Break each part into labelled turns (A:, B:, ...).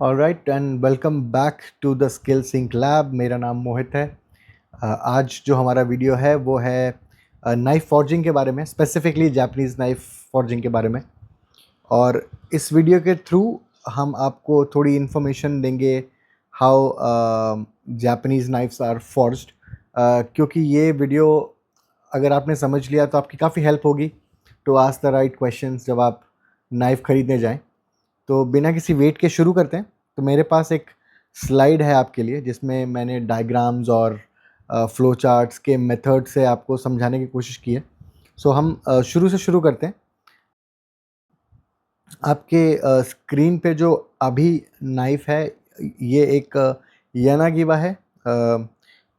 A: Alright and welcome back to the skill sync lab. मेरा नाम मोहित है। आज जो हमारा वीडियो है वो है नाइफ फॉर्जिंग के बारे में, स्पेसिफिकली जापानीज़ नाइफ फॉर्जिंग के बारे में। और इस वीडियो के थ्रू हम आपको थोड़ी इन्फॉर्मेशन देंगे how Japanese knives are forged, क्योंकि ये वीडियो अगर आपने समझ लिया तो आपकी काफ़ी हेल्प होगी to ask the right questions जब आप नाइफ़ खरीदने जाएं। तो बिना किसी वेट के शुरू करते हैं। तो मेरे पास एक स्लाइड है आपके लिए जिसमें मैंने डायग्राम्स और फ्लो चार्ट्स के मेथड से आपको समझाने की कोशिश की है। सो हम शुरू से शुरू करते हैं। आपके स्क्रीन पे जो अभी नाइफ है ये एक यानागिवा है,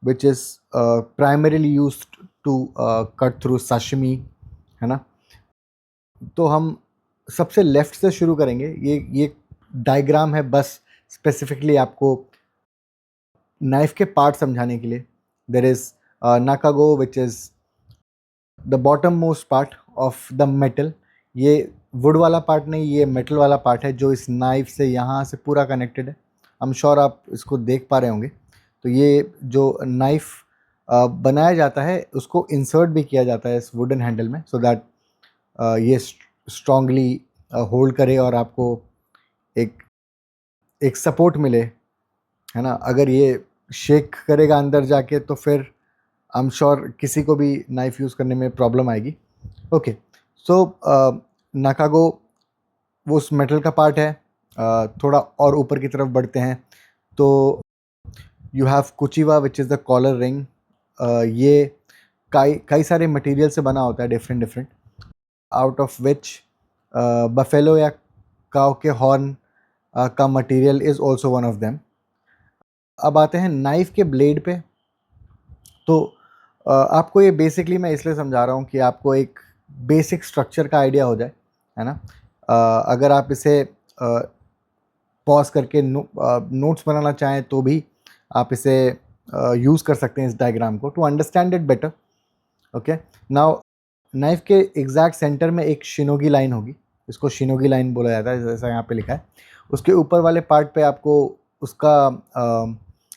A: which is primarily used to cut through sashimi, है ना। तो हम सबसे लेफ्ट से शुरू करेंगे। ये डायग्राम है बस स्पेसिफिकली आपको नाइफ के पार्ट समझाने के लिए। There is nakago which is the bottom most part of the metal. ये वुड वाला पार्ट नहीं, ये मेटल वाला पार्ट है जो इस नाइफ से यहाँ से पूरा कनेक्टेड है। आई एम श्योर आप इसको देख पा रहे होंगे। तो ये जो नाइफ बनाया जाता है उसको इंसर्ट भी किया जाता है इस वुडन हैंडल में, सो दैट ये स्ट्रांगली होल्ड करे और आपको एक एक सपोर्ट मिले, है ना। अगर ये शेक करेगा अंदर जाके तो फिर आई एम श्योर किसी को भी नाइफ यूज़ करने में प्रॉब्लम आएगी। ओके, सो नाकागो वो उस मेटल का पार्ट है। थोड़ा और ऊपर की तरफ बढ़ते हैं तो you have kuchiwa which is the collar ring. ये कई कई सारे मटेरियल से बना होता है, different different, out of which buffalo या काउ के हॉर्न का material is also one of them. अब आते हैं नाइफ के ब्लेड पे। तो आपको ये बेसिकली मैं इसलिए समझा रहा हूँ कि आपको एक बेसिक स्ट्रक्चर का आइडिया हो जाए, है ना। अगर आप इसे पॉज करके नोट्स बनाना चाहें तो भी आप इसे यूज़ कर सकते हैं इस डायग्राम को to understand it better. Okay, now knife के एग्जैक्ट सेंटर में एक शिनोगी लाइन होगी। इसको शिनोगी लाइन बोला जाता है, जैसा यहाँ पे लिखा है। उसके ऊपर वाले पार्ट पे आपको उसका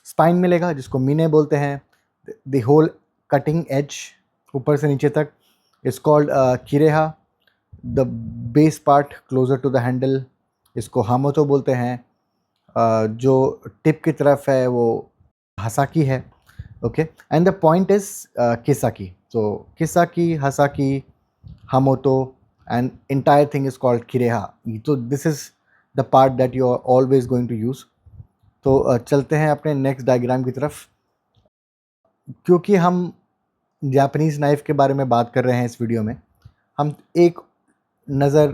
A: स्पाइन मिलेगा जिसको मीने बोलते हैं। द होल कटिंग एज ऊपर से नीचे तक is called kireha. The base part closer to the handle इसको हामोतो बोलते हैं। जो टिप की तरफ है वो हसाकी है। Okay, and the point is kissaki. तो kissaki, हसाकी, हामोतो and entire thing is called kireha. So this is the part that you are always going to use. तो चलते हैं अपने नेक्स्ट डायग्राम की तरफ। क्योंकि हम जापानीज़ नाइफ के बारे में बात कर रहे हैं इस वीडियो में, हम एक नज़र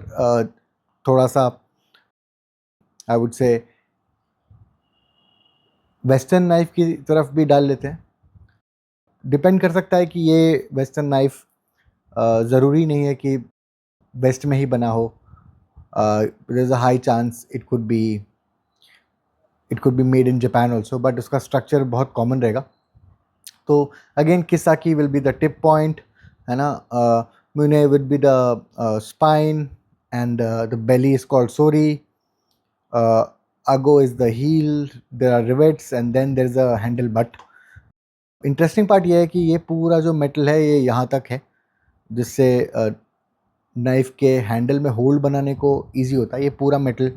A: थोड़ा सा आई वुड से वेस्टर्न नाइफ की तरफ भी डाल लेते हैं। डिपेंड कर सकता है कि ये वेस्टर्न नाइफ ज़रूरी नहीं है कि वेस्ट में ही बना हो। There is a high chance it could be made in Japan also, but उसका स्ट्रक्चर बहुत कॉमन रहेगा। तो again kissaki will be the tip point, है ना। Mune will be the spine and the belly is called sori. Ago is the heel, there are rivets and then there is a handle butt. Interesting part ये है कि ये पूरा जो metal है ये यहाँ तक है, जिससे नाइफ के हैंडल में होल्ड बनाने को ईजी होता है। ये पूरा मेटल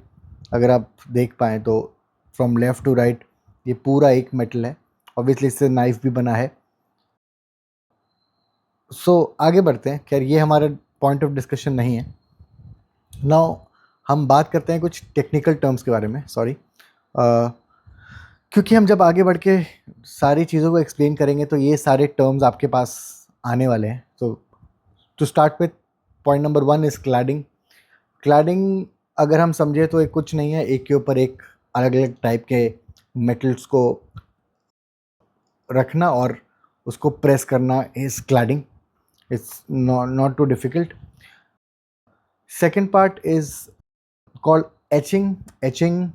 A: अगर आप देख पाएँ तो फ्रॉम लेफ़्ट टू राइट ये पूरा एक मेटल है। ऑब्वियसली इससे नाइफ भी बना है। सो आगे बढ़ते हैं। खैर ये हमारा पॉइंट ऑफ डिस्कशन नहीं है। नाउ हम बात करते हैं कुछ टेक्निकल टर्म्स के बारे में। सॉरी, क्योंकि हम जब आगे बढ़ के सारी चीज़ों को एक्सप्लेन करेंगे तो ये सारे टर्म्स आपके पास आने वाले हैं। तो to start with point number 1 is cladding. Cladding अगर हम समझे तो एक कुछ नहीं है, एक के ऊपर एक अलग अलग टाइप के मेटल्स को रखना और उसको प्रेस करना is cladding. It's not too difficult. Second part is called etching. Etching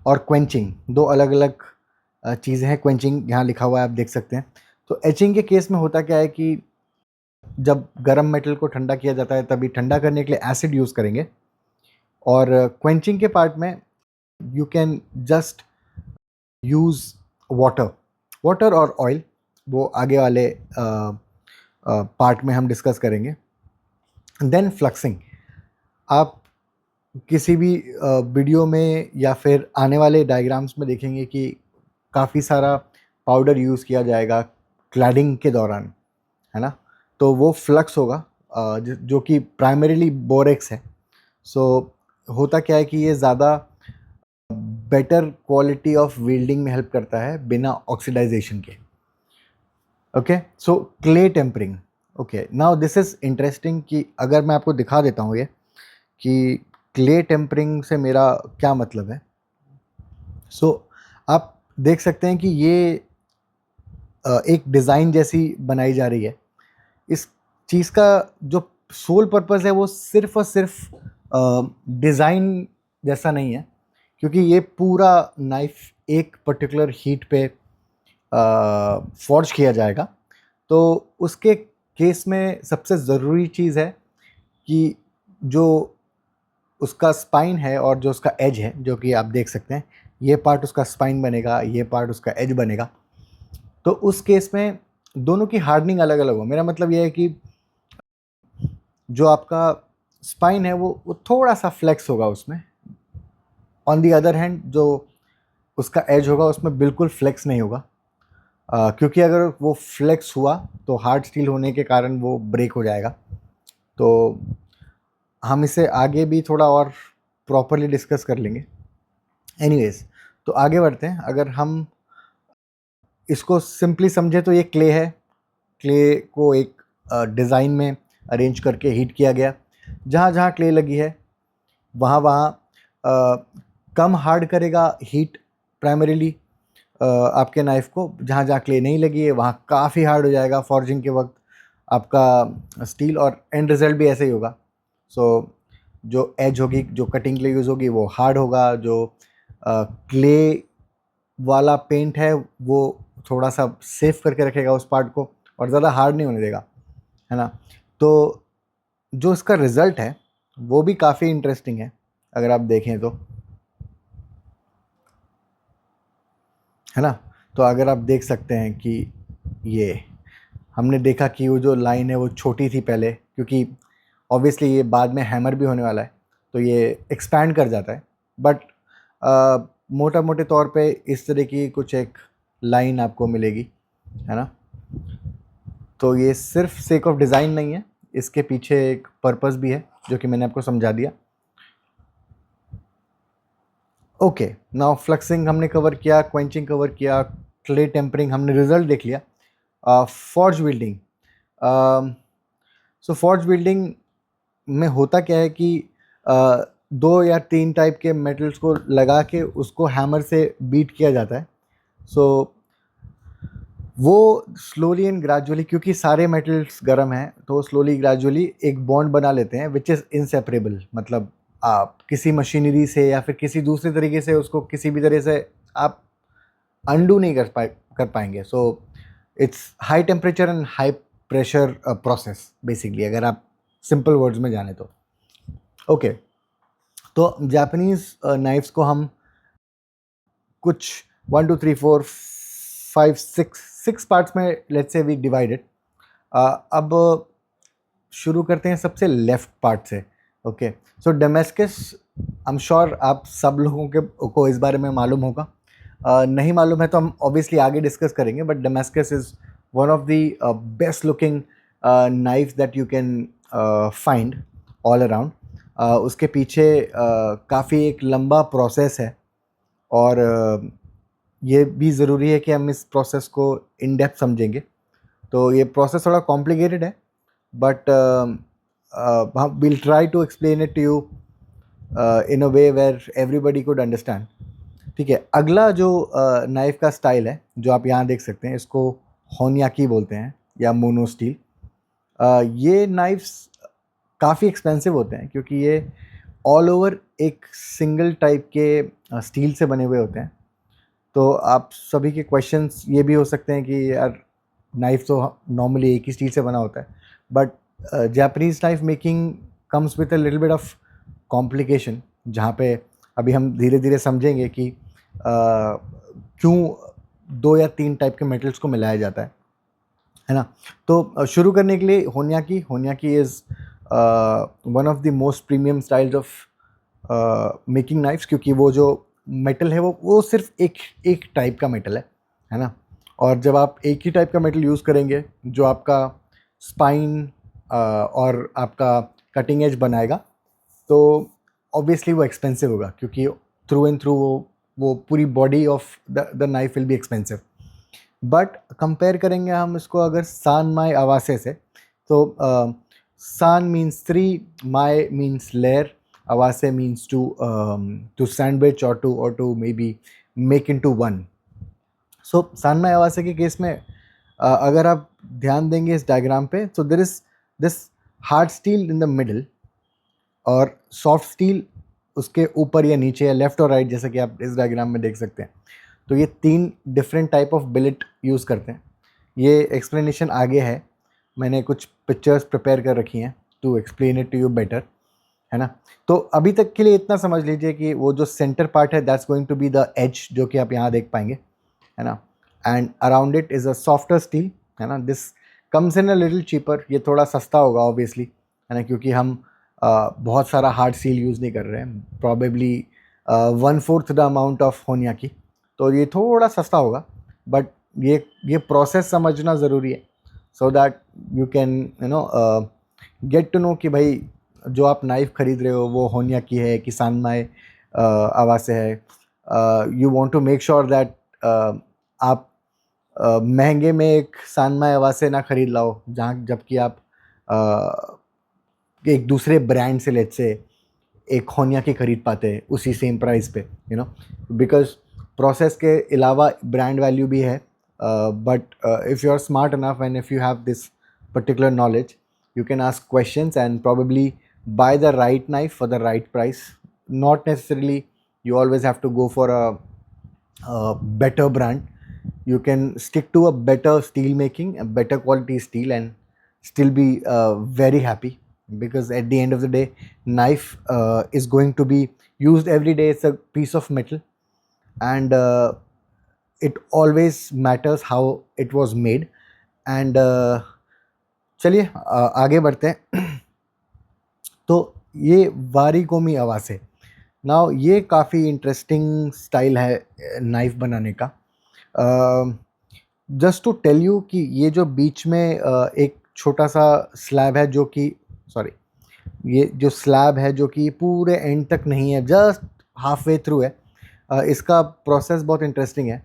A: और क्वेंचिंग दो अलग अलग चीज़ें हैं। क्वेंचिंग यहाँ लिखा हुआ है, आप देख सकते हैं। तो एचिंग के केस में होता क्या है कि जब गर्म मेटल को ठंडा किया जाता है तभी ठंडा करने के लिए एसिड यूज़ करेंगे, और क्वेंचिंग के पार्ट में you can just use water और ऑयल, वो आगे वाले पार्ट में हम डिस्कस करेंगे. Then fluxing. आप किसी भी वीडियो में या फिर आने वाले डायग्राम्स में देखेंगे कि काफ़ी सारा पाउडर यूज़ किया जाएगा क्लैडिंग के दौरान, है ना. तो वो फ्लक्स होगा जो कि प्राइमरीली बोरेक्स है. सो होता क्या है कि ये ज़्यादा बेटर क्वालिटी ऑफ वेल्डिंग में हेल्प करता है बिना ऑक्सीडाइजेशन के. Okay, so clay tempering. Okay, now this is interesting कि अगर मैं आपको दिखा देता हूँ ये कि क्ले टेम्परिंग से मेरा क्या मतलब है. सो आप देख सकते हैं कि ये एक डिज़ाइन जैसी बनाई जा रही है. इस चीज़ का जो सोल पर्पस है वो सिर्फ और सिर्फ डिज़ाइन जैसा नहीं है, क्योंकि ये पूरा नाइफ एक पर्टिकुलर हीट पे फॉर्ज किया जाएगा. तो उसके केस में सबसे ज़रूरी चीज़ है कि जो उसका स्पाइन है और जो उसका एज है, जो कि आप देख सकते हैं, ये पार्ट उसका स्पाइन बनेगा, ये पार्ट उसका एज बनेगा. तो उस केस में दोनों की हार्डनिंग अलग अलग हो. मेरा मतलब ये है कि जो आपका स्पाइन है वो थोड़ा सा फ्लेक्स होगा उसमें. ऑन दी अदर हैंड जो उसका एज होगा उसमें बिल्कुल फ्लेक्स नहीं होगा, क्योंकि अगर वो फ्लेक्स हुआ तो हार्ड स्टील होने के कारण वो ब्रेक हो जाएगा. तो हम इसे आगे भी थोड़ा और प्रॉपरली डिस्कस कर लेंगे. एनीवेज, तो आगे बढ़ते हैं. अगर हम इसको सिंपली समझे तो ये क्ले है. क्ले को एक डिज़ाइन में अरेंज करके हीट किया गया. जहाँ जहाँ क्ले लगी है वहाँ वहाँ कम हार्ड करेगा हीट प्राइमरीली आपके नाइफ़ को. जहाँ जहाँ क्ले नहीं लगी है वहाँ काफ़ी हार्ड हो जाएगा फॉर्जिंग के वक्त आपका स्टील, और एंड रिज़ल्ट भी ऐसे ही होगा. सो जो एज होगी, जो कटिंग के लिए यूज़ होगी वो हार्ड होगा. जो क्ले वाला पेंट है वो थोड़ा सा सेफ करके रखेगा उस पार्ट को और ज़्यादा हार्ड नहीं होने देगा, है ना. तो जो इसका रिज़ल्ट है वो भी काफ़ी इंटरेस्टिंग है अगर आप देखें तो, है ना. तो अगर आप देख सकते हैं कि ये हमने देखा कि वो जो लाइन है वो छोटी थी पहले, क्योंकि ऑब्वियसली ये बाद में हैमर भी होने वाला है तो ये एक्सपैंड कर जाता है. बट मोटा मोटे तौर पे इस तरह की कुछ एक लाइन आपको मिलेगी, है ना. तो ये सिर्फ सेक ऑफ डिज़ाइन नहीं है, इसके पीछे एक पर्पस भी है जो कि मैंने आपको समझा दिया. ओके, नाउ फ्लक्सिंग हमने कवर किया, क्वेंचिंग कवर किया, क्ले टेम्परिंग हमने रिजल्ट देख लिया. Forge building. So forge building में होता क्या है कि दो या तीन टाइप के मेटल्स को लगा के उसको हैमर से बीट किया जाता है. सो वो स्लोली एंड ग्रेजुअली, क्योंकि सारे मेटल्स गर्म हैं तो स्लोली ग्रेजुअली एक बॉन्ड बना लेते हैं विच इज़ इनसेपरेबल. मतलब आप किसी मशीनरी से या फिर किसी दूसरे तरीके से उसको किसी भी तरह से आप अनडू नहीं कर पाएंगे. So it's high temperature and high pressure process basically, अगर आप सिंपल वर्ड्स में जाने तो. ओके, तो जापानीज़ नाइफ्स को हम कुछ 1 2 3 4 5 6 पार्ट्स में लेट्स से वी डिवाइडेड. अब शुरू करते हैं सबसे लेफ्ट पार्ट से. Okay, so Damascus, I am sure आप सब लोगों को इस बारे में मालूम होगा. नहीं मालूम है तो हम ऑब्वियसली आगे डिस्कस करेंगे. But Damascus is one of the best looking knife that you can find all around. उसके पीछे काफ़ी एक लंबा प्रोसेस है, और ये भी ज़रूरी है कि हम इस प्रोसेस को इन डेप्थ समझेंगे. तो ये प्रोसेस थोड़ा कॉम्प्लिकेटेड है, but we'll try to explain it to you in a way where everybody could understand. ठीक है, अगला जो नाइफ का स्टाइल है जो आप यहाँ देख सकते हैं, इसको होनियाकी बोलते हैं या मोनो स्टील. ये नाइफ्स काफ़ी एक्सपेंसिव होते हैं क्योंकि ये ऑल ओवर एक सिंगल टाइप के स्टील से बने हुए होते हैं. तो आप सभी के क्वेश्चंस ये भी हो सकते हैं कि यार नाइफ तो नॉर्मली एक ही स्टील से बना होता है, but Japanese knife making comes with a little bit of complication, जहाँ पे अभी हम धीरे धीरे समझेंगे कि क्यों 2 या 3 टाइप के मेटल्स को मिलाया जाता है ना। तो शुरू करने के लिए honyaki is one of the most premium styles of making knives, क्योंकि वो जो मेटल है वो सिर्फ एक टाइप का मेटल है ना। और जब आप एक ही टाइप का मेटल यूज़ करेंगे जो आपका स्पाइन और आपका कटिंग एज बनाएगा, तो ऑब्वियसली वो एक्सपेंसिव होगा, क्योंकि थ्रू एंड थ्रू वो पूरी body of the knife will be expensive. But compare करेंगे हम इसको अगर सानमाई आवासे से, तो san means 3, mai means layer, awase means to sandwich और to maybe make into one. So sanmai awase के केस में अगर आप ध्यान देंगे इस डायग्राम पे, तो there is this hard steel in the middle और सॉफ्ट स्टील उसके ऊपर या नीचे या लेफ्ट और राइट, जैसा कि आप इस डायग्राम में देख सकते हैं। तो ये 3 different type of billet use करते हैं। ये एक्सप्लेनेशन आगे है, मैंने कुछ पिक्चर्स प्रिपेयर कर रखी हैं to explain it to you better, है ना। तो अभी तक के लिए इतना समझ लीजिए कि वो जो सेंटर पार्ट है that's going to be the edge, जो कि आप यहाँ देख पाएंगे, है ना। And around it is a softer steel, है ना। This comes in a little cheaper, ये थोड़ा सस्ता होगा ऑब्वियसली, है ना, क्योंकि हम बहुत सारा हार्ड स्टील यूज़ नहीं कर रहे हैं, प्रॉबेबली 1/4 द अमाउंट ऑफ होन्याकी, तो ये थोड़ा सस्ता होगा। बट ये प्रोसेस समझना ज़रूरी है, so that you can get to know कि भाई जो आप नाइफ खरीद रहे हो वो होन्याकी है कि सानमाई आवासे है। You want to make sure that आप महंगे में एक सानमाई आवासे ना खरीद लाओ, जहाँ जबकि आप एक दूसरे ब्रांड से लेट से एक होन्याकी खरीद पाते हैं उसी सेम प्राइस पे, बिकॉज प्रोसेस के अलावा ब्रांड वैल्यू भी है। But if you are smart enough and if you have this particular knowledge, you can ask questions and probably buy the right knife for the right price. Not necessarily you always have to go for a better brand. You can stick to a better steel making, a better quality steel, and still be very happy, because at the end of the day, knife is going to be used every day. It's a piece of metal, and it always matters how it was made. And चलिए आगे बढ़ते हैं। तो ये वारीकोमी आवासे, now ये काफ़ी interesting style है knife बनाने का। जस्ट टू टेल यू कि ये जो बीच में एक छोटा सा स्लैब है, जो कि सॉरी, ये जो स्लैब है जो कि पूरे एंड तक नहीं है, जस्ट हाफ वे थ्रू है, इसका प्रोसेस बहुत इंटरेस्टिंग है।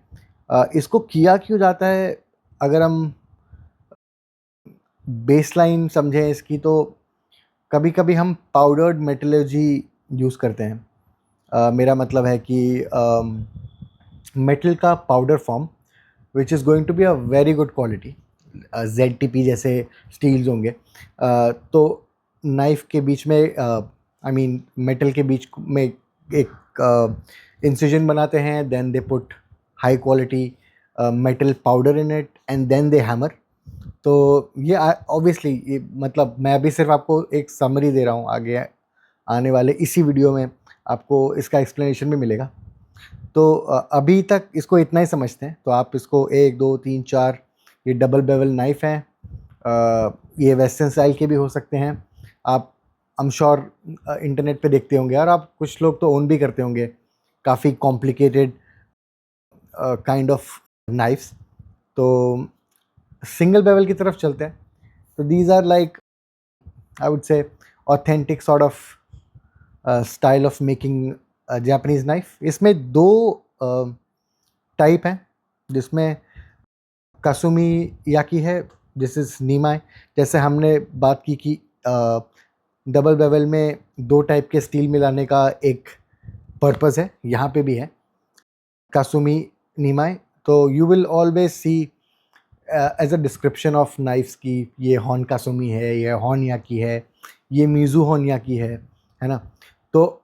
A: इसको किया क्यों जाता है, अगर हम बेसलाइन समझें इसकी, तो कभी कभी हम पाउडर्ड मेटलर्जी यूज़ करते हैं। मेरा मतलब है कि मेटल का powder form which is going to be a very good quality, ZTP जैसे स्टील्स होंगे। तो नाइफ के बीच में आई मीन मेटल के बीच में एक इंसिजन बनाते हैं, then they put high quality metal powder in it and then they hammer. तो ये ऑब्वियसली ये मतलब मैं अभी सिर्फ आपको एक समरी दे रहा हूँ, आगे आने वाले इसी वीडियो में आपको इसका एक्सप्लेनेशन भी मिलेगा। तो अभी तक इसको इतना ही समझते हैं। तो आप इसको 1 2 3 4 ये डबल बेवल नाइफ हैं, ये वेस्टर्न स्टाइल के भी हो सकते हैं। आप आई एम श्योर इंटरनेट पे देखते होंगे, और आप कुछ लोग तो ओन भी करते होंगे काफ़ी कॉम्प्लिकेटेड काइंड ऑफ नाइफ्स। तो सिंगल बेवल की तरफ चलते हैं। तो these are like I would say authentic sort of style of making Japanese knife. इसमें 2 टाइप हैं, जिसमें कासुमी याकी है, दिस इज नीमाई। जैसे हमने बात की कि डबल बेवल में 2 टाइप के स्टील मिलाने का एक पर्पस है, यहाँ पे भी है कासुमी नीमाई। तो you will always see as a description of knives की ये हॉन कासुमी है, ये हॉन याकी है, ये मीजू हॉन याकी है ना। तो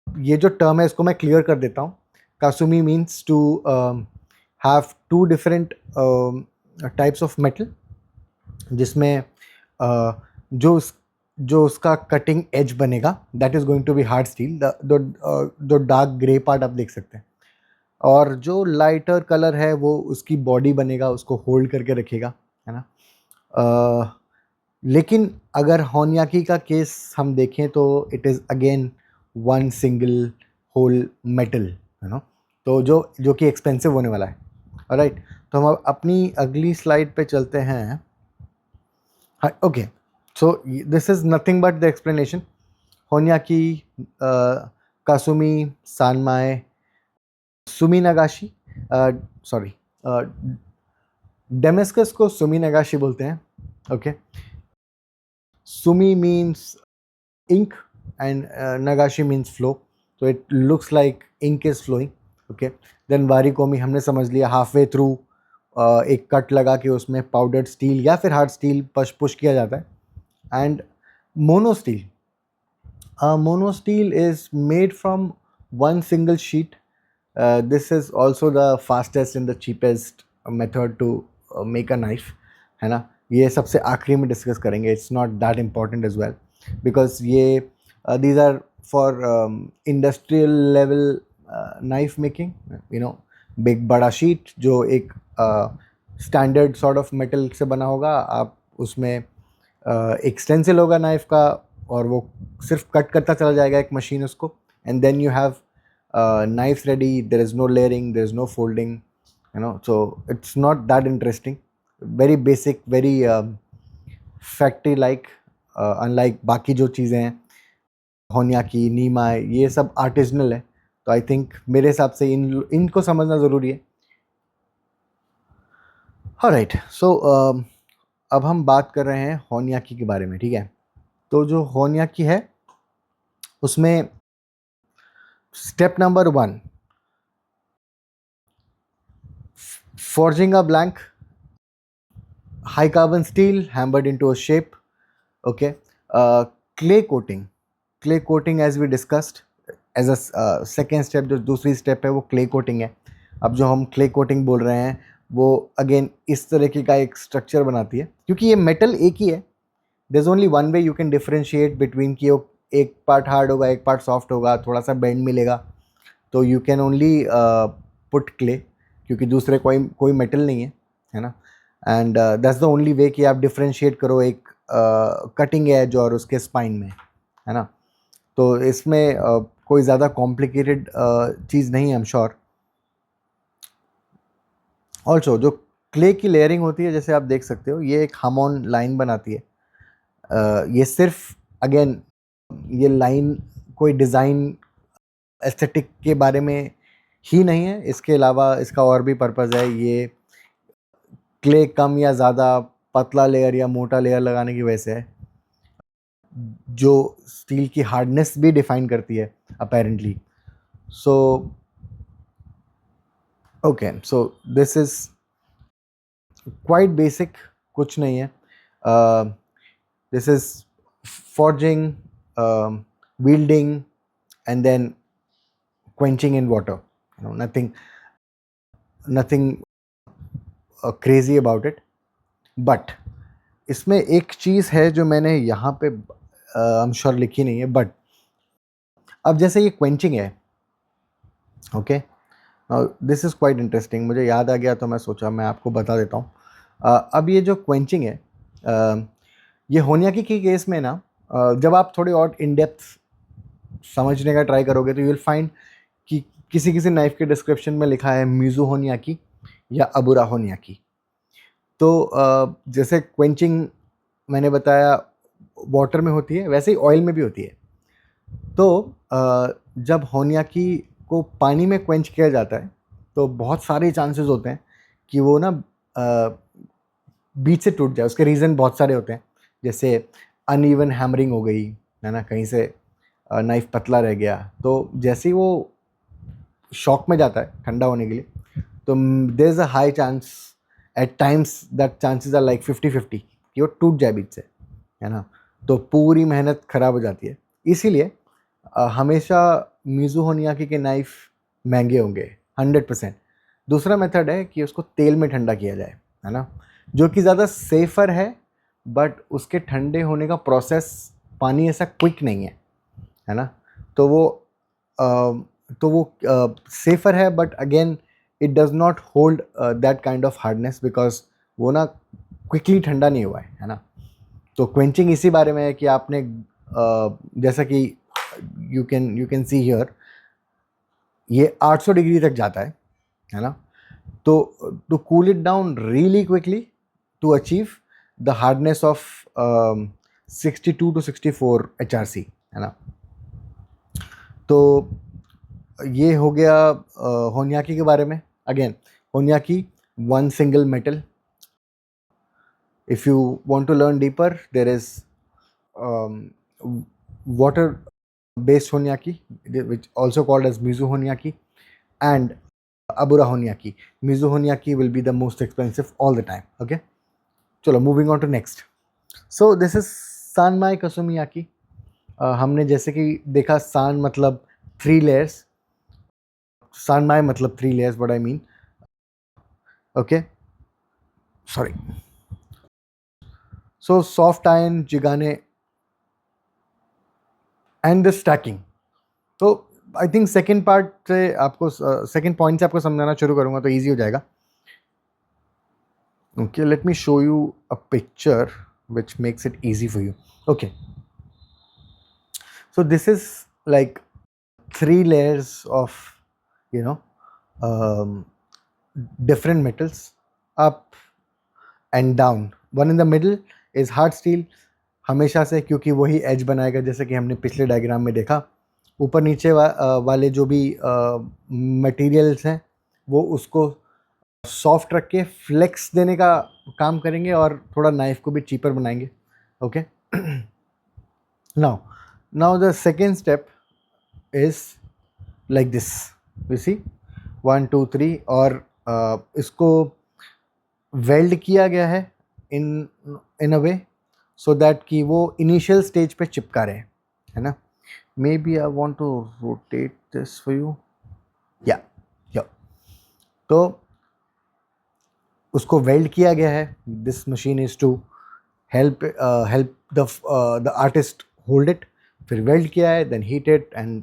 A: ये जो टर्म है इसको मैं क्लियर कर देता हूँ। Kasumi means to have 2 different types of metal, जिसमें जो जो उसका कटिंग एज बनेगा that is going to be hard steel, जो डार्क ग्रे पार्ट आप देख सकते हैं, और जो लाइटर कलर है वो उसकी बॉडी बनेगा, उसको होल्ड करके रखेगा, है ना। लेकिन अगर होन्याकी का केस हम देखें तो it is again one single whole metal, है ना, तो जो जो कि एक्सपेंसिव होने वाला है। राइट, तो हम अब अपनी अगली स्लाइड पे चलते हैं। हाँ, okay, so this is nothing but the explanation. Honyaki, kasumi, sanmai, sumi nagashi, sorry, Damascus को सुमी नगाशी बोलते हैं। Okay, sumi means ink and nagashi means flow, so it looks like ink is flowing. Okay, then varikomi हमने समझ लिया, halfway through एक cut लगा के उसमें पाउडर्ड स्टील या फिर हार्ड स्टील पुश किया जाता है। And monosteel, monostil is made from one single sheet. This is also the fastest and the cheapest method to make a knife, है ना। ये सबसे आखिरी में डिस्कस करेंगे, it's not that important as well, because ये these are for industrial level knife making, you know, big बड़ा sheet जो एक स्टैंडर्ड सॉर्ट ऑफ मेटल से बना होगा, आप उसमें एक स्टेंसिल होगा नाइफ का, और वो सिर्फ कट करता चला जाएगा एक मशीन उसको, and then you have knives ready. There is no layering, there is no folding, you know, so it's not that interesting. Very basic, very factory like, unlike बाकी जो चीज़ें हैं होन्याकी, नीमाई, ये सब आर्टिजनल है। तो आई थिंक मेरे हिसाब से इनको समझना ज़रूरी है। ऑलराइट, सो अब हम बात कर रहे हैं होन्याकी के बारे में, ठीक है। तो जो होन्याकी है उसमें step number 1, forging a blank high carbon steel hammered into a shape. Okay, clay coating as we discussed as a second step, जो दूसरी स्टेप है वो क्ले कोटिंग है। अब जो हम क्ले कोटिंग बोल रहे हैं वो अगेन इस तरीके का एक स्ट्रक्चर बनाती है, क्योंकि ये मेटल एक ही है। There is only one way you can differentiate between कि वो एक पार्ट हार्ड होगा, एक पार्ट सॉफ्ट होगा, थोड़ा सा बेंड मिलेगा, तो you can only put clay, क्योंकि दूसरे कोई मेटल नहीं है ना। And that's the only way कि आप डिफरेंशिएट करो एक कटिंग एज और उसके स्पाइन में, है ना। तो इसमें कोई ज़्यादा कॉम्प्लिकेटेड चीज़ नहीं है, आई एम श्योर। ऑल्सो जो क्ले की लेयरिंग होती है, जैसे आप देख सकते हो, ये एक हार्मोन लाइन बनाती है। ये सिर्फ अगेन ये लाइन कोई डिज़ाइन एस्थेटिक के बारे में ही नहीं है, इसके अलावा इसका और भी पर्पज़ है। ये क्ले कम या ज़्यादा, पतला लेयर या मोटा लेयर लगाने की वजह से है, जो स्टील की हार्डनेस भी डिफाइन करती है apparently. So okay, so this is quite basic, कुछ नहीं है। This is forging, wielding, and then quenching in water. You know, nothing crazy about it. But इसमें एक चीज़ है जो मैंने यहाँ पे I'm sure लिखी नहीं है, बट अब जैसे ये क्वेंचिंग है, okay, this is quite interesting, मुझे याद आ गया तो मैं सोचा मैं आपको बता देता हूँ। अब ये जो क्वेंचिंग है, ये होन्याकी के केस में ना, जब आप थोड़ी और इन डेप्थ समझने का ट्राई करोगे तो यू विल फाइंड कि किसी किसी नाइफ के डिस्क्रिप्शन में लिखा है मिज़ू होन्याकी या अबुरा होन्याकी। तो जैसे क्वेंचिंग मैंने बताया वाटर में होती है, वैसे ही ऑयल में भी होती है। तो जब होन्याकी को पानी में क्वेंच किया जाता है तो बहुत सारे चांसेस होते हैं कि वो ना बीच से टूट जाए। उसके रीज़न बहुत सारे होते हैं, जैसे अनइवन हैमरिंग हो गई, है ना, कहीं से नाइफ पतला रह गया, तो जैसे ही वो शॉक में जाता है ठंडा होने के लिए, तो there is a high chance, at times that chances are like 50-50 कि वो टूट जाए बीच से, है ना। तो पूरी मेहनत ख़राब हो जाती है। इसीलिए हमेशा मिज़ू होन्याकी के नाइफ महंगे होंगे 100%। दूसरा मेथड है कि उसको तेल में ठंडा किया जाए, है ना, जो कि ज़्यादा सेफ़र है, बट उसके ठंडे होने का प्रोसेस पानी ऐसा क्विक नहीं है ना, तो वो सेफर है, but again it does not hold that kind of hardness, because वो ना क्विकली ठंडा नहीं हुआ है ना। तो क्वेंचिंग इसी बारे में है कि आपने जैसा कि यू कैन सी हियर, ये 800 डिग्री तक जाता है ना। तो to cool it down really quickly to achieve the hardness of 62 to 64 HRC, है ना। तो ये हो गया होन्याकी के बारे में। Again honyaki one single metal. If you want to learn deeper, there is water based honyaki, which also called as mizu honyaki, and abura honyaki. Mizu honyaki will be the most expensive all the time. Okay, चलो moving on to next. So this is sanmai kasumiyaki. हमने जैसे कि देखा, सान मतलब 3 layers, sanmai मतलब 3 layers, what I mean. Okay, sorry. So soft iron jigane and the stacking. तो I think second part से आपको, सेकेंड पॉइंट से आपको समझाना शुरू करूंगा तो ईजी हो जाएगा. Okay, late me show you a picture which makes it easy for you. Okay, so this is like 3 layers of, you know, different metals, up and down. One in the middle is hard steel, हमेशा से, क्योंकि वही as बनाएगा, जैसे कि हमने पिछले diagram में देखा. ऊपर नीचे वाले जो भी मटेरियल्स हैं वो उसको सॉफ्ट रख के फ्लेक्स देने का काम करेंगे और थोड़ा नाइफ को भी चीपर बनाएंगे. Okay, now the second step is like this. You see 1 2 3, और इसको वेल्ड किया गया है इन अ वे सो दैट कि वो इनिशियल स्टेज पे चिपका रहे, है ना. Maybe I want to rotate this for you. Yeah, yeah. तो उसको वेल्ड किया गया है. This machine is to help the artist hold it. फिर वेल्ड किया है, then heat it and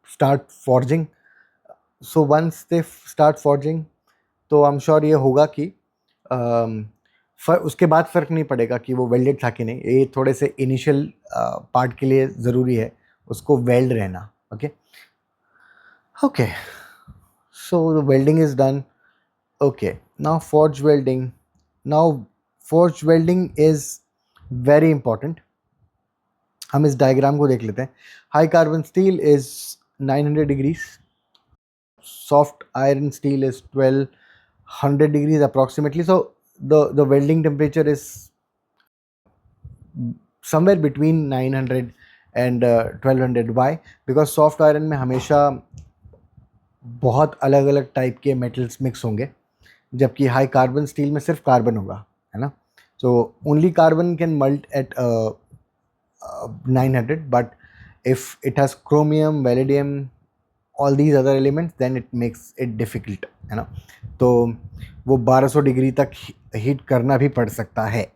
A: start forging. So once they start forging, तो I am sure ये होगा कि उसके बाद फ़र्क नहीं पड़ेगा कि वो वेल्डेड था कि नहीं. ये थोड़े से इनिशियल पार्ट के लिए ज़रूरी है उसको वेल्ड रहना. Okay, okay, so the welding is done. Okay, now forge welding. Now forge welding is very important. हम इस डायग्राम को देख लेते हैं. High carbon steel is 900 degrees, soft iron steel is 1200 degrees approximately. So the welding temperature is somewhere between 900 and 1200. Why? Because soft iron में हमेशा बहुत अलग अलग टाइप के मेटल्स मिक्स होंगे, जबकि हाई कार्बन स्टील में सिर्फ कार्बन होगा, है ना. So only carbon can melt at 900, but if it has chromium, vanadium, all these other elements, then it makes it difficult, है ना. तो वो 1200 डिग्री तक हीट करना भी पड़ सकता है.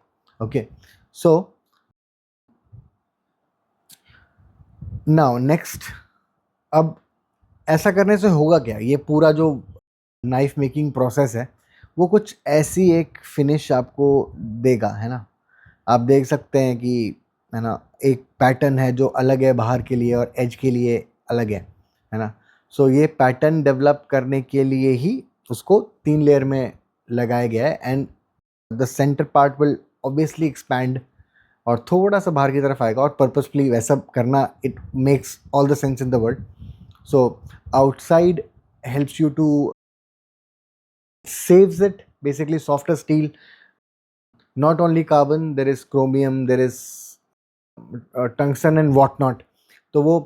A: Okay, so now next. अब ऐसा करने से होगा क्या, ये पूरा जो नाइफ मेकिंग प्रोसेस है वो कुछ ऐसी एक फिनिश आपको देगा, है ना. आप देख सकते हैं कि, है ना, एक पैटर्न है जो अलग है बाहर के लिए और एज के लिए अलग है ना. सो ये पैटर्न डेवलप करने के लिए ही उसको 3 लेयर में लगाया गया है. And the centre part will obviously expand और थोड़ा सा बाहर की तरफ आएगा, और पर्पसफुली वैसा करना, it makes all the sense in the world. So outside helps you to saves it, basically softer steel, not only carbon, there is chromium, there is tungsten and what not. तो वो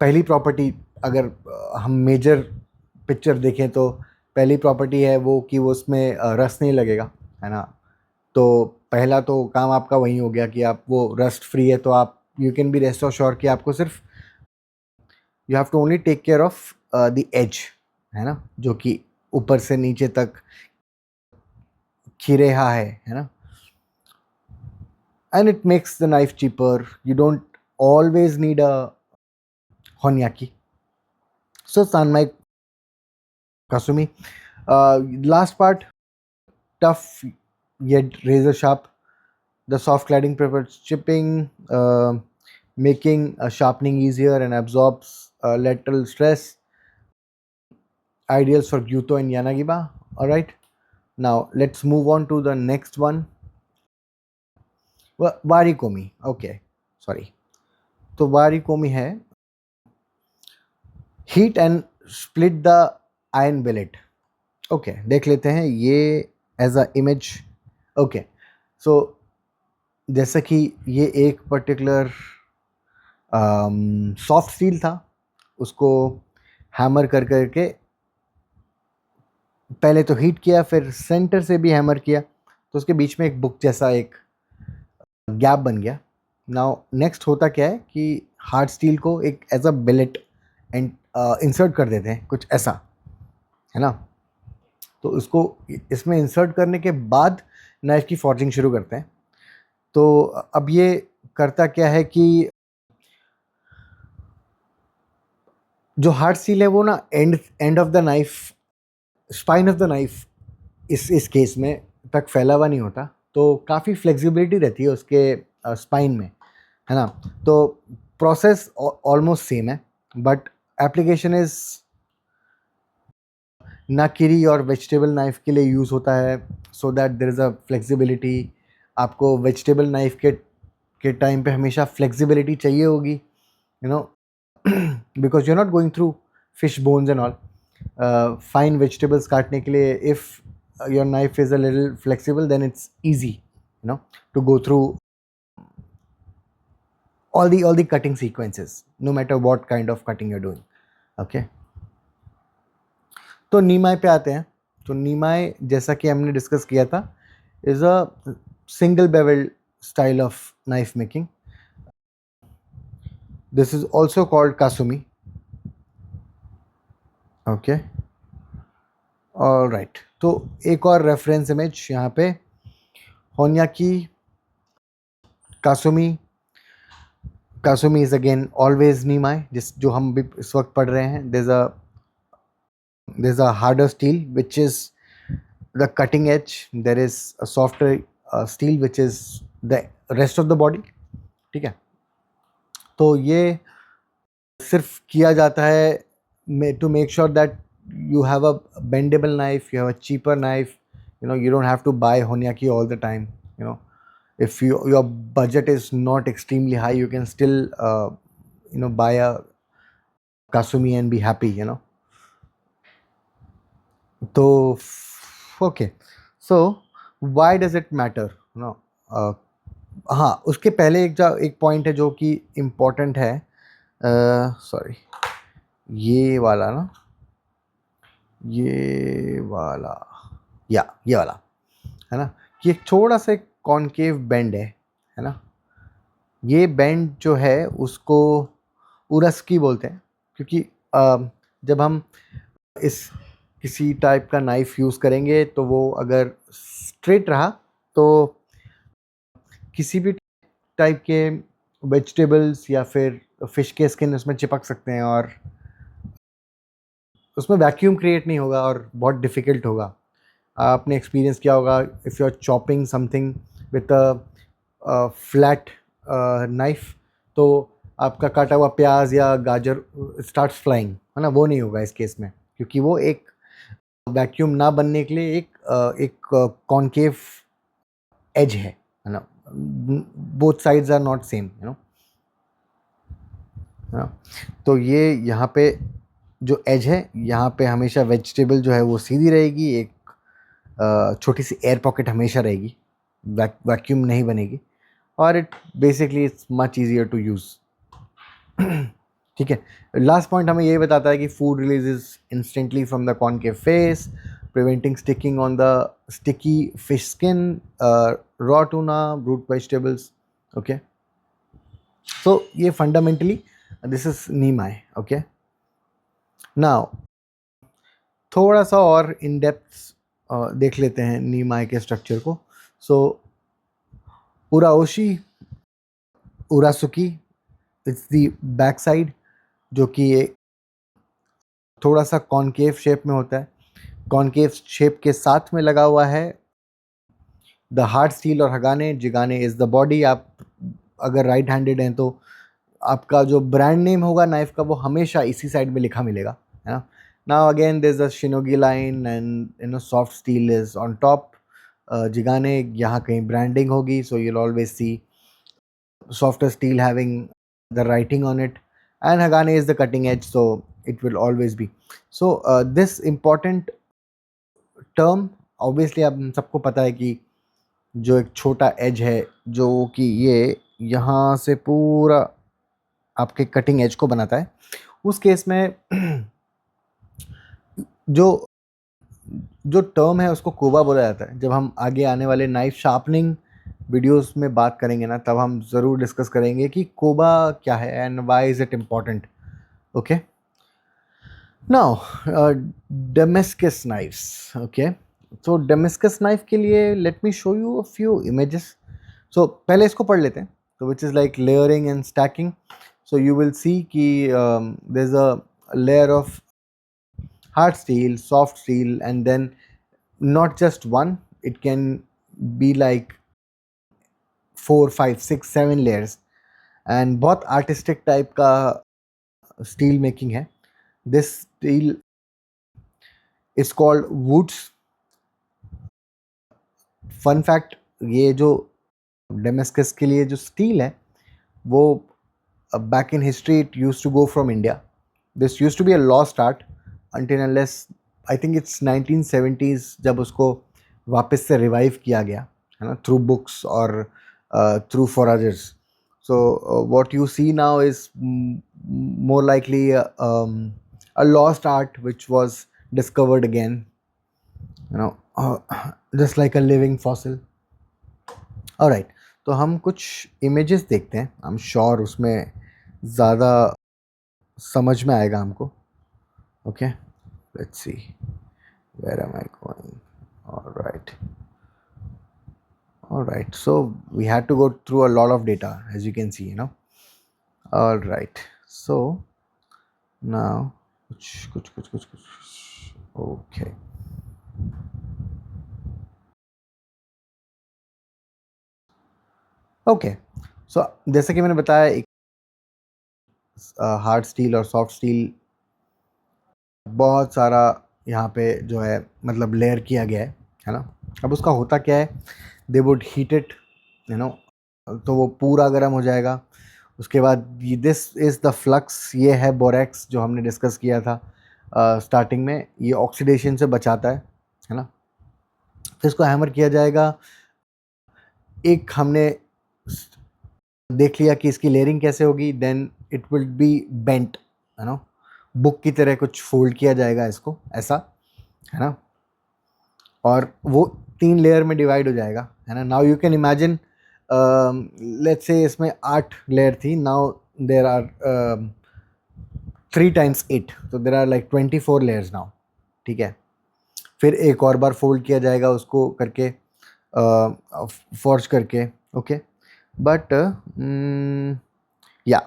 A: पहली property, अगर हम major picture देखें तो पहली property है वो कि वो उसमें रस्ट नहीं लगेगा, है ना. तो पहला तो काम आपका वही हो गया कि आप वो रस्ट फ्री है, तो आप you can be rest sure कि आपको सिर्फ you have to only take care of the edge, है ना, जो कि ऊपर से नीचे तक खिरेहा है ना. and it makes the knife cheaper. You don't always need a Honyaki. So Sanmai Kasumi. Last part, tough yet razor sharp. The soft cladding prevents chipping, making sharpening easier and absorbs lateral stress. Ideals for Gyuto and Yanagiba. All right. Now let's move on to the next one. Warikomi. Okay. Sorry. तो वारीकोमी है heat and split the iron billet. Okay, देख लेते हैं ये as a image. Okay, so जैसा कि ये एक पर्टिकुलर सॉफ्ट स्टील था, उसको हैमर कर करके पहले तो हीट किया, फिर सेंटर से भी हैमर किया, तो उसके बीच में एक बुक जैसा एक गैप बन गया. नाउ नेक्स्ट होता क्या है कि हार्ड स्टील को एक as a billet and insert कर देते हैं, कुछ ऐसा है ना. तो इसको इसमें इंसर्ट करने के बाद नाइफ की फॉर्जिंग शुरू करते हैं. तो अब ये करता क्या है कि जो हार्ड स्टील है वो ना end of the knife, spine of the knife इस केस में तक फैला हुआ नहीं होता, तो काफ़ी फ्लेक्सिबिलिटी रहती है उसके स्पाइन में, है ना. तो प्रोसेस ऑलमोस्ट सेम है, बट एप्लीकेशन इज नाकिरी और वेजिटेबल नाइफ के लिए यूज़ होता है, so that there is a flexibility. आपको वेजिटेबल नाइफ के टाइम पे हमेशा फ्लेक्सिबिलिटी चाहिए होगी, you know, because you are not going through fish bones and all. Fine vegetables काटने के लिए if your knife is a little flexible, then it's easy, you know, to go through all the cutting sequences, no matter what kind of cutting you're doing. Okay, तो नीमाई पे आते हैं. तो नीमाई जैसा कि हमने डिस्कस किया था is a single bevel style of knife making. This is also called kasumi. Okay, alright. तो एक और रेफरेंस इमेज यहाँ पे, honyaki kasumi. Kasumi is again always nimai, जो हम भी इस वक्त पढ़ रहे हैं. there's a harder steel which is the cutting edge, there is a softer steel which is the rest of the body. ठीक है, तो ये सिर्फ किया जाता है to make sure that you have a bendable knife, you have a cheaper knife, you know, you don't have to buy Honyaki all the time, you know. If your budget is not extremely high, you can still buy a Kasumi and be happy, you know. तो okay, so why does it matter, no. हाँ, उसके पहले एक point है जो कि important है. Sorry, ये वाला ना, ये वाला, या ये वाला है ना, कि एक थोड़ा सा कॉनकेव बेंड है ना. ये बेंड जो है उसको उरस्की बोलते हैं, क्योंकि जब हम इस किसी टाइप का नाइफ यूज़ करेंगे तो वो अगर स्ट्रेट रहा तो किसी भी टाइप के वेजिटेबल्स या फिर फिश के स्किन उसमें चिपक सकते हैं और उसमें वैक्यूम क्रिएट नहीं होगा और बहुत डिफ़िकल्ट होगा. आपने एक्सपीरियंस किया होगा, if you are chopping something with a flat knife, तो आपका काटा हुआ प्याज या गाजर स्टार्ट्स फ्लाइंग, है ना. वो नहीं होगा इस केस में, क्योंकि वो एक वैक्यूम ना बनने के लिए एक कॉनकेव एज है ना. Both sides are not same, you know. तो ये यहाँ पे जो एज है, यहाँ पे हमेशा वेजिटेबल जो है वो सीधी रहेगी, एक छोटी सी एयर पॉकेट हमेशा रहेगी, वैक्यूम नहीं बनेगी, और it basically it's much easier to use. ठीक है, लास्ट पॉइंट हमें ये बताता है कि food releases instantly from the concave face, preventing sticking on the sticky fish skin, raw tuna, root vegetables. Okay, so ये fundamentally this is nimai. Okay, now थोड़ा सा और इन डेप्थ देख लेते हैं नीमाई के स्ट्रक्चर को. सो उराओशी उरासुकी इट्स द बैक साइड, जो कि थोड़ा सा कॉनकेव शेप में होता है। कॉनकेव शेप के साथ में लगा हुआ है द हार्ड स्टील और हगाने। जिगाने इज द बॉडी। आप अगर राइट हैंडेड हैं तो आपका जो ब्रांड नेम होगा नाइफ का वो हमेशा इसी साइड में लिखा मिलेगा, है ना। Now again there is a shinogi line and soft steel is on top. Jigane यहाँ कहीं ब्रांडिंग होगी, सो you'll always see softer steel having the writing on it, and Hagane is the cutting edge, so it will always be. So this important term, obviously आप सबको पता है कि जो एक छोटा एज है जो कि ये यहाँ से पूरा आपके कटिंग एज को बनाता है, उस केस में जो जो टर्म है उसको कोबा बोला जाता है। जब हम आगे आने वाले नाइफ शार्पनिंग वीडियोस में बात करेंगे ना, तब हम ज़रूर डिस्कस करेंगे कि कोबा क्या है and why is it important. Okay, now Damascus knives. Okay, तो डेमेस्कस नाइफ के लिए let me show you a few images. So पहले इसको पढ़ लेते हैं, तो which is like layering and stacking. So you will see कि there's a layer of hard steel, soft steel, and then not just one, it can be like 4, 5, 6, 7 layers, and बहुत artistic type का steel making है। This steel is called woods। Fun fact, ये जो डेमेस्कस के लिए जो steel है वो back in history it used to go from India. This used to be a lost art until unless I think it's 1970s जब उसको वापस से रिवाइव किया गया, है ना, थ्रू बुक्स और through forages. So what you see now is more likely a lost art which was discovered again, you know, just like a living fossil. Alright, तो हम कुछ इमेजेस देखते हैं। आई एम श्योर उसमें ज़्यादा समझ में आएगा हमको। Okay, let's see where am I going. Alright, so we had to go through a lot of data as you can see, you know. Alright, so now कुछ ओके। ओके, सो जैसे कि मैंने बताया, एक हार्ड स्टील और soft steel बहुत सारा यहाँ पे जो है मतलब लेयर किया गया है ना। अब उसका होता क्या है, they would heat it, you know, तो वो पूरा गर्म हो जाएगा। उसके बाद दिस इज़ द फ्लक्स, ये है बोरेक्स जो हमने डिस्कस किया था स्टार्टिंग में। ये ऑक्सीडेशन से बचाता है ना। फिर इसको हैमर किया जाएगा। एक हमने देख लिया कि इसकी लेयरिंग कैसे होगी, then it will be bent, है ना, बुक की तरह कुछ फोल्ड किया जाएगा इसको ऐसा, है ना, और वो 3 लेयर में डिवाइड हो जाएगा, है ना। Now you can imagine, let's say इसमें 8 लेयर थी, नाउ देर आर 3 times 8, तो there are like 24 layers now, ठीक है। फिर एक और बार फोल्ड किया जाएगा उसको करके, फॉर्ज करके। ओके, बट या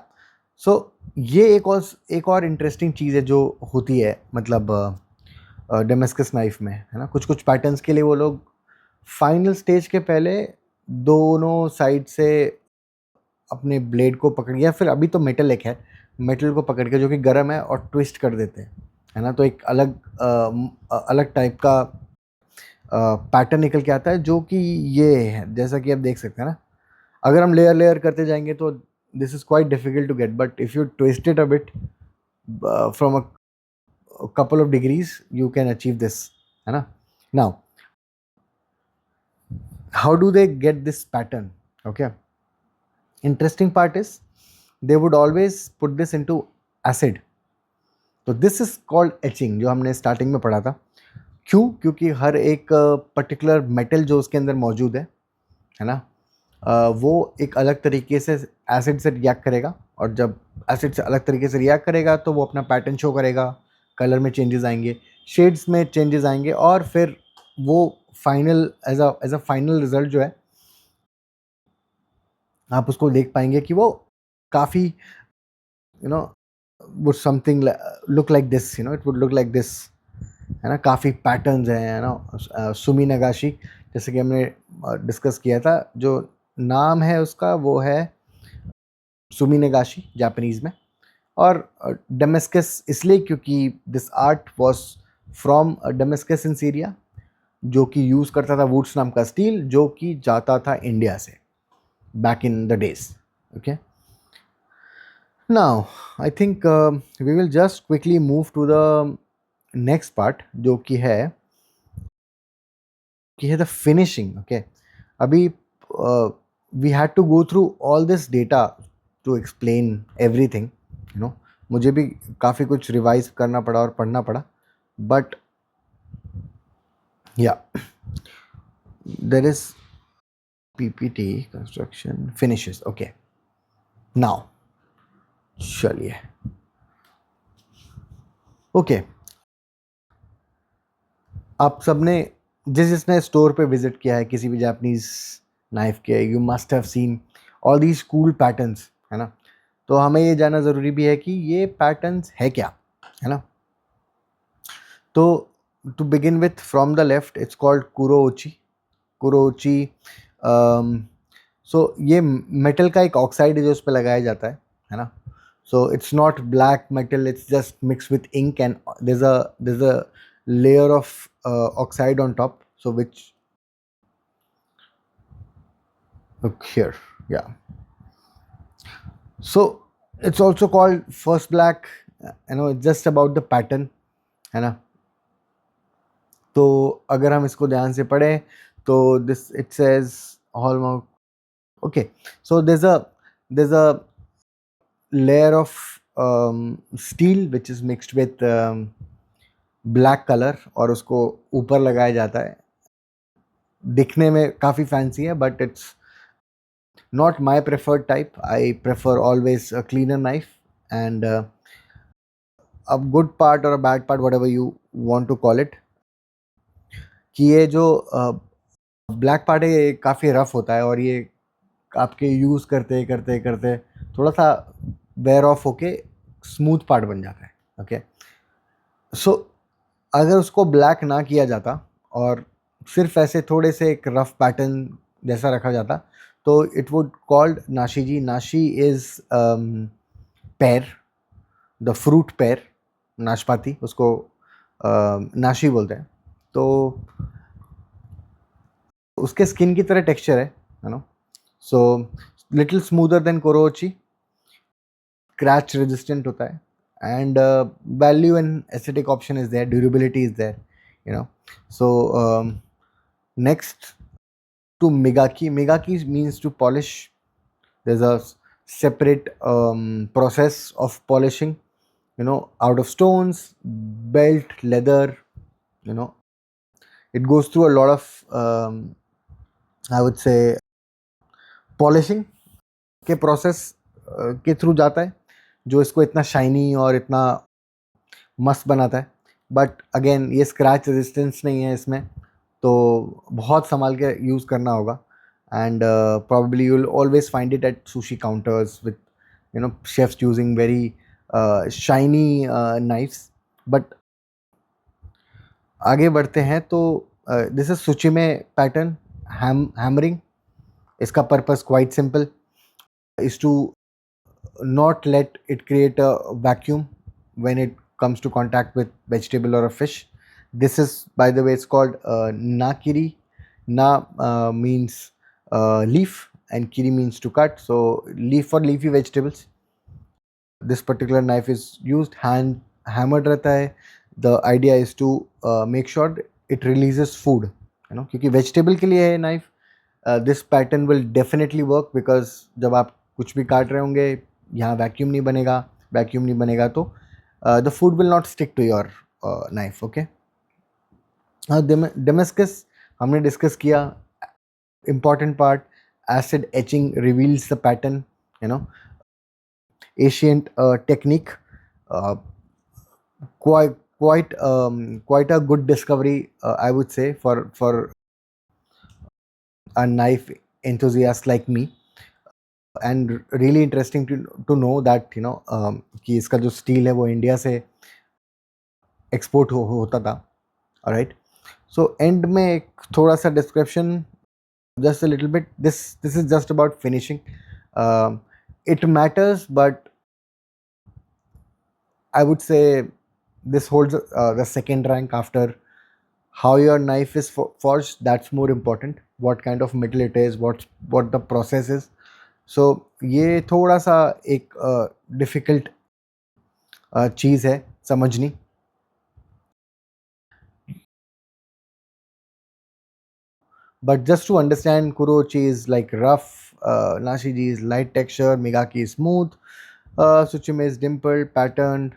A: सो ये एक और इंटरेस्टिंग चीज़ है जो होती है, मतलब डेमेस्कस नाइफ में, है ना। कुछ कुछ पैटर्न्स के लिए वो लोग फाइनल स्टेज के पहले दोनों साइड से अपने ब्लेड को पकड़, या फिर अभी तो मेटल एक है, मेटल को पकड़ के जो कि गर्म है और ट्विस्ट कर देते हैं, है ना। तो एक अलग टाइप का पैटर्न निकल के आता है जो कि ये है, जैसा कि आप देख सकते हैं ना। अगर हम लेयर लेयर करते जाएंगे तो this is quite difficult to get, but if you twist it a bit from a couple of degrees you can achieve this, है ना। Now how do they get this pattern? Okay, interesting part is they would always put this into acid, तो this is called etching, जो हमने starting में पढ़ा था। क्यों? क्योंकि हर एक पर्टिकुलर मेटल जो उसके अंदर मौजूद है ना, वो एक अलग तरीके से एसिड से रिएक्ट करेगा, और जब एसिड से अलग तरीके से रिएक्ट करेगा तो वो अपना पैटर्न शो करेगा, कलर में चेंजेस आएंगे, शेड्स में चेंजेस आएंगे, और फिर वो final as a final result जो है आप उसको देख पाएंगे कि वो काफ़ी you know would something look like this, it would look like this, है ना, काफ़ी पैटर्न्स हैं, है ना। सुमी नगाशी, जैसे कि हमने डिस्कस किया था, जो नाम है उसका वो है सुमी नगाशी जापानीज़ में। और डेमेस्कस इसलिए क्योंकि this art was from Damascus in Syria, जो कि यूज़ करता था वुड्स नाम का स्टील, जो कि जाता था इंडिया से back in the days. Okay, now I think we will just quickly move to the next part, जो कि है द फिनिशिंग। ओके, अभी we had to go through all this data to explain everything, मुझे भी काफ़ी कुछ revise करना पड़ा और पढ़ना पड़ा, बट या there is PPT construction finishes. Okay, now चलिए, ओके, आप सबने जिसने स्टोर पे विजिट किया है किसी भी जापानीज नाइफ के, you must have seen all these cool patterns, है ना। तो हमें ये जानना ज़रूरी भी है कि ये पैटर्न्स है क्या, है ना। तो to begin with, from the left it's called kurouchi. Kurouchi, so ये मेटल का एक ऑक्साइड है जो उस पर लगाया जाता है ना। So it's not black metal, it's just mix with ink and there's a layer of oxide on top, so which look here, yeah. So it's also called first black, it's just about the pattern, है ना। तो अगर हम इसको ध्यान से पढ़ें तो this it says hallmark. Okay, so there's a layer of steel which is mixed with black colour, और उसको ऊपर लगाया जाता है। दिखने में काफ़ी फैंसी है, but it's not my preferred type. I prefer always a cleaner knife, and a good part और a bad part, whatever you want to call it, कि ये जो ब्लैक पार्ट है ये काफ़ी रफ होता है, और ये आपके यूज़ करते करते करते थोड़ा सा वेयर ऑफ होके स्मूथ पार्ट बन जाता है। ओके, सो अगर उसको ब्लैक ना किया जाता और सिर्फ ऐसे थोड़े से एक रफ पैटर्न जैसा रखा जाता, तो इट वुड कॉल्ड नाशी जी। नाशी इज पेर, द फ्रूट पेर, नाशपाती, उसको नाशी बोलते हैं। तो उसके स्किन की तरह टेक्सचर है ना। So little smoother than kurouchi, scratch resistant होता है, and value and aesthetic option is there, durability is there, so next to migaki. Migaki means to polish. There's a separate process of polishing, out of stones, belt, leather, you know. It goes through a lot of, I would say, polishing के process के through जाता है, जो इसको इतना shiny और इतना मस्त बनाता है। बट अगेन ये स्क्रैच रेजिस्टेंस नहीं है इसमें, तो बहुत संभाल के यूज़ करना होगा। And probably you'll always find it at sushi counters with chefs using very shiny knives. But आगे बढ़ते हैं तो दिस इज सुचिमे पैटर्न हैमरिंग। इसका purpose quite simple, is to not let it create a vacuum when it comes to contact with vegetable or a fish. This is, by the way, it's called nakiri. Na means leaf, and kiri means to cut. So leaf for leafy vegetables. This particular knife is used, hand hammered रहता है. The idea is to make sure it releases food, क्योंकि vegetable के लिए है knife. This pattern will definitely work because जब आप कुछ भी काट रहे होंगे, यहाँ वैक्यूम नहीं बनेगा, तो the food will not stick to your knife. Okay, Damascus हमने डिस्कस किया, important part, acid etching reveals the pattern, ancient technique, uh, quite a good discovery, I would say, for a knife enthusiast like me. And really interesting to know that कि इसका जो steel है वो India से export होता था. Right. So and में एक थोड़ा सा description, just a little bit. This is just about finishing. It matters, but I would say this holds the second rank after how your knife is forged. That's more important. What kind of metal it is, what the process is. So ये थोड़ा सा एक difficult चीज़ है समझनी. But just to understand, Kurochi is like rough, Nashiji is light texture, Migaki is smooth, Tsuchime is dimpled, patterned.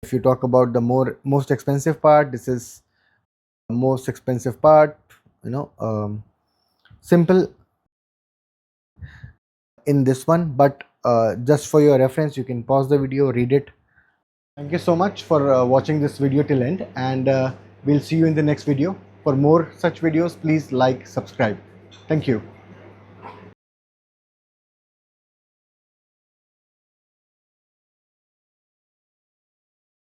A: If you talk about the most expensive part, this is most expensive part. Simple in this one, but just for your reference, you can pause the video, read it. Thank you so much for watching this video till end, and we'll see you in the next video. For more such videos, please like, subscribe. Thank you.